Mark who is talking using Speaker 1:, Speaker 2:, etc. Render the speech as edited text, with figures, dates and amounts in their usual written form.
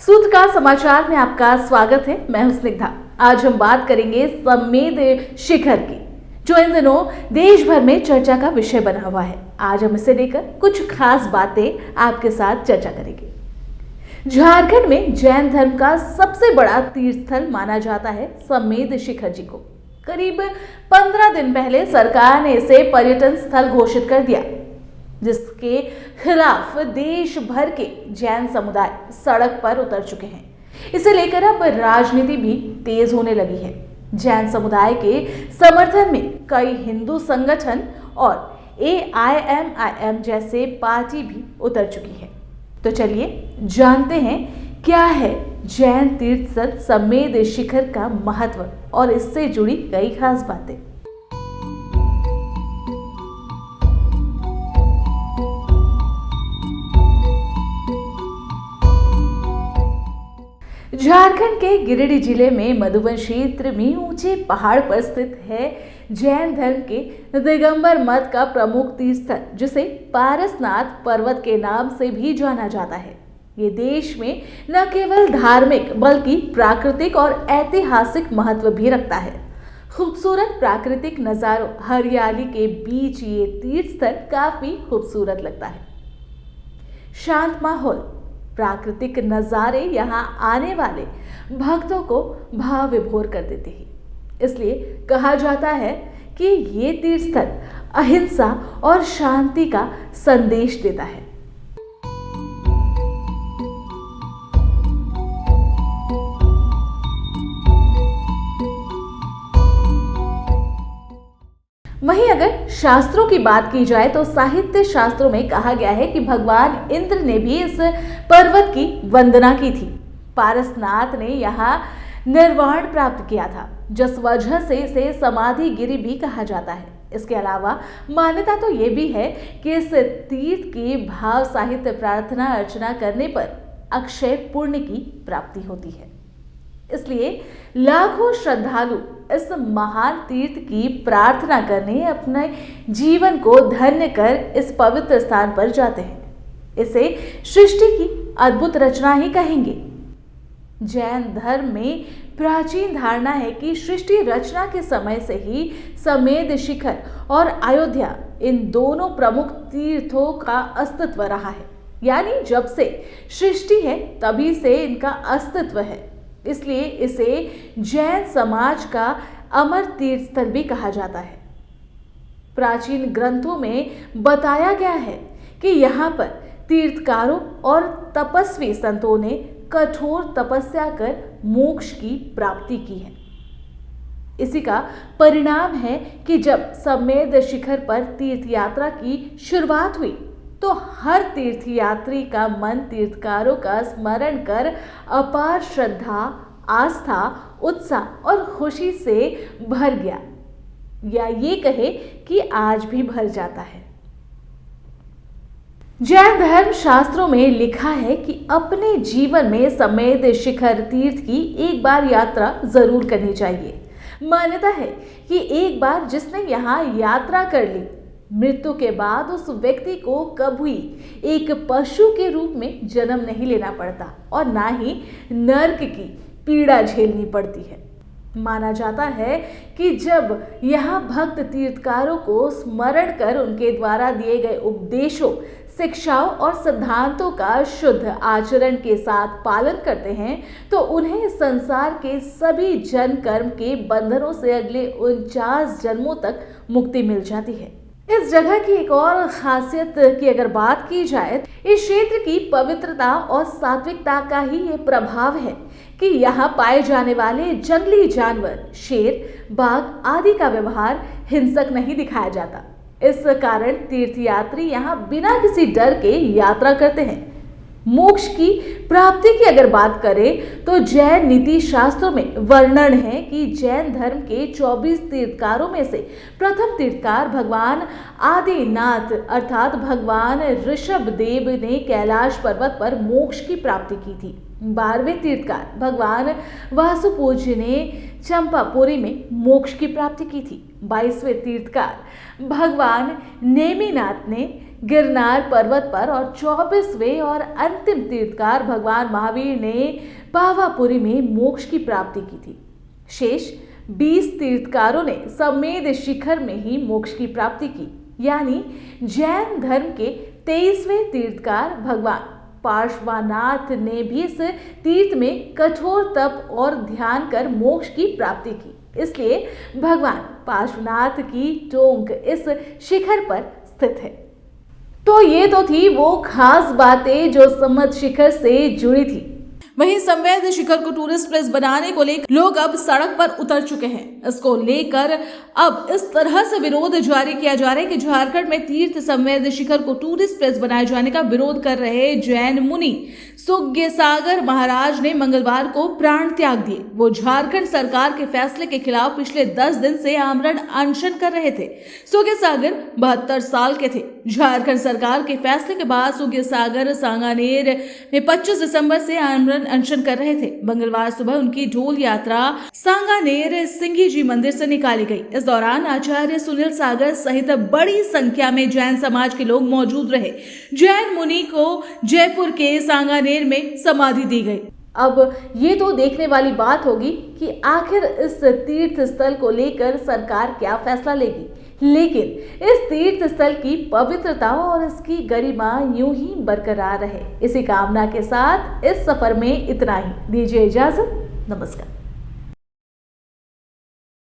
Speaker 1: सूत्र का समाचार में आपका स्वागत है। मैं हूं स्निग्धा। आज हम बात करेंगे समेद शिखर की, जो इन दिनों देश भर में चर्चा का विषय बना हुआ है। आज हम इसे लेकर कुछ खास बातें आपके साथ चर्चा करेंगे। झारखंड में जैन धर्म का सबसे बड़ा तीर्थ स्थल माना जाता है समेद शिखर जी को। करीब 15 दिन पहले सरकार ने इसे पर्यटन स्थल घोषित कर दिया, जिसके खिलाफ देश भर के जैन समुदाय सड़क पर उतर चुके हैं। इसे लेकर अब राजनीति भी तेज होने लगी है। जैन समुदाय के समर्थन में कई हिंदू संगठन और AIMIM जैसे पार्टी भी उतर चुकी है। तो चलिए जानते हैं क्या है जैन तीर्थ स्थल समेद शिखर का महत्व और इससे जुड़ी कई खास बातें। झारखंड के गिरिडीह जिले में मधुबन क्षेत्र में ऊंचे पहाड़ पर स्थित है जैन धर्म के दिगंबर मत का प्रमुख तीर्थ स्थल, जिसे पारसनाथ पर्वत के नाम से भी जाना जाता है। ये देश में न केवल धार्मिक बल्कि प्राकृतिक और ऐतिहासिक महत्व भी रखता है। खूबसूरत प्राकृतिक नज़ारों, हरियाली के बीच ये तीर्थ स्थल काफी खूबसूरत लगता है। शांत माहौल, प्राकृतिक नज़ारे यहाँ आने वाले भक्तों को भाव विभोर कर देते हैं। इसलिए कहा जाता है कि ये तीर्थ स्थल अहिंसा और शांति का संदेश देता है। वहीं अगर शास्त्रों की बात की जाए तो साहित्य शास्त्रों में कहा गया है कि भगवान इंद्र ने भी इस पर्वत की वंदना की थी। पारसनाथ ने यहाँ निर्वाण प्राप्त किया था, जिस वजह से इसे समाधि गिरी भी कहा जाता है। इसके अलावा मान्यता तो ये भी है कि इस तीर्थ की भाव साहित्य प्रार्थना अर्चना करने पर अक्षय पुण्य की प्राप्ति होती है। इसलिए लाखों श्रद्धालु इस महान तीर्थ की प्रार्थना करने अपने जीवन को धन्य कर इस पवित्र स्थान पर जाते हैं। इसे सृष्टि की अद्भुत रचना ही कहेंगे। जैन धर्म में प्राचीन धारणा है कि सृष्टि रचना के समय से ही समेद शिखर और अयोध्या, इन दोनों प्रमुख तीर्थों का अस्तित्व रहा है। यानी जब से सृष्टि है तभी से इनका अस्तित्व है। इसलिए इसे जैन समाज का अमर तीर्थ स्थल भी कहा जाता है। प्राचीन ग्रंथों में बताया गया है कि यहाँ पर तीर्थकारों और तपस्वी संतों ने कठोर तपस्या कर मोक्ष की प्राप्ति की है। इसी का परिणाम है कि जब समेद शिखर पर तीर्थ यात्रा की शुरुआत हुई तो हर तीर्थयात्री का मन तीर्थकारों का स्मरण कर अपार श्रद्धा, आस्था, उत्साह और खुशी से भर गया, या ये कहे कि आज भी भर जाता है। जैन धर्म शास्त्रों में लिखा है कि अपने जीवन में समेद शिखर तीर्थ की एक बार यात्रा जरूर करनी चाहिए। मान्यता है कि एक बार जिसने यहाँ यात्रा कर ली, मृत्यु के बाद उस व्यक्ति को कभी एक पशु के रूप में जन्म नहीं लेना पड़ता और ना ही नरक की पीड़ा झेलनी पड़ती है। माना जाता है कि जब यहाँ भक्त तीर्थकारों को स्मरण कर उनके द्वारा दिए गए उपदेशों, शिक्षाओं और सिद्धांतों का शुद्ध आचरण के साथ पालन करते हैं तो उन्हें संसार के सभी जन्म कर्म के बंधनों से अगले 49 जन्मों तक मुक्ति मिल जाती है। इस जगह की एक और खासियत की अगर बात की जाए, इस क्षेत्र की पवित्रता और सात्विकता का ही ये प्रभाव है कि यहाँ पाए जाने वाले जंगली जानवर, शेर, बाघ आदि का व्यवहार हिंसक नहीं दिखाया जाता। इस कारण तीर्थयात्री यहाँ बिना किसी डर के यात्रा करते हैं। मोक्ष की प्राप्ति की अगर बात करें तो जैन नीति शास्त्रों में वर्णन है कि जैन धर्म के 24 तीर्थकारों में से प्रथम तीर्थकार भगवान आदिनाथ अर्थात भगवान ऋषभ देव ने कैलाश पर्वत पर मोक्ष की प्राप्ति की थी। 12वें तीर्थकार भगवान वासुपूज्य ने चंपापुरी में मोक्ष की प्राप्ति की थी। 22वें तीर्थकार भगवान नेमिनाथ ने गिरनार पर्वत पर और 24वें और अंतिम तीर्थकार भगवान महावीर ने पावापुरी में मोक्ष की प्राप्ति की थी। शेष 20 तीर्थकारों ने समेध शिखर में ही मोक्ष की प्राप्ति की, यानी जैन धर्म के 23वें तीर्थकार भगवान पार्श्वनाथ ने भी इस तीर्थ में कठोर तप और ध्यान कर मोक्ष की प्राप्ति की। इसलिए भगवान पार्श्वनाथ की टोंक इस शिखर पर स्थित है। तो ये तो थी वो खास बातें जो समेध शिखर से जुड़ी थी। वहीं समेध शिखर को टूरिस्ट प्लेस बनाने को लेकर लोग अब सड़क पर उतर चुके हैं। इसको लेकर अब इस तरह से विरोध जारी किया जा रहा है कि झारखंड में तीर्थ समेध शिखर को टूरिस्ट प्लेस बनाए जाने का विरोध कर रहे जैन मुनि सुज्ञसागर महाराज ने मंगलवार को प्राण त्याग दिए। वो झारखंड सरकार के फैसले के खिलाफ पिछले 10 दिन से आमरण अनशन कर रहे थे। सुज्ञसागर 72 साल के थे। झारखंड सरकार के फैसले के बाद सुज्ञसागर सांगानेर में 25 दिसंबर से आमरण अनशन कर रहे थे। मंगलवार सुबह उनकी ढोल यात्रा सांगानेर सिंघी जी मंदिर से निकाली गई। इस दौरान आचार्य सुनील सागर सहित बड़ी संख्या में जैन समाज के लोग मौजूद रहे। जैन मुनि को जयपुर के सांगानेर में समाधि दी गई। अब ये तो देखने वाली बात होगी कि आखिर इस तीर्थ स्थल को लेकर सरकार क्या फैसला लेगी, लेकिन इस तीर्थ स्थल की पवित्रता और इसकी गरिमा यूं ही बरकरार रहे, इसी कामना के साथ इस सफर में इतना ही। दीजिए इजाजत, नमस्कार।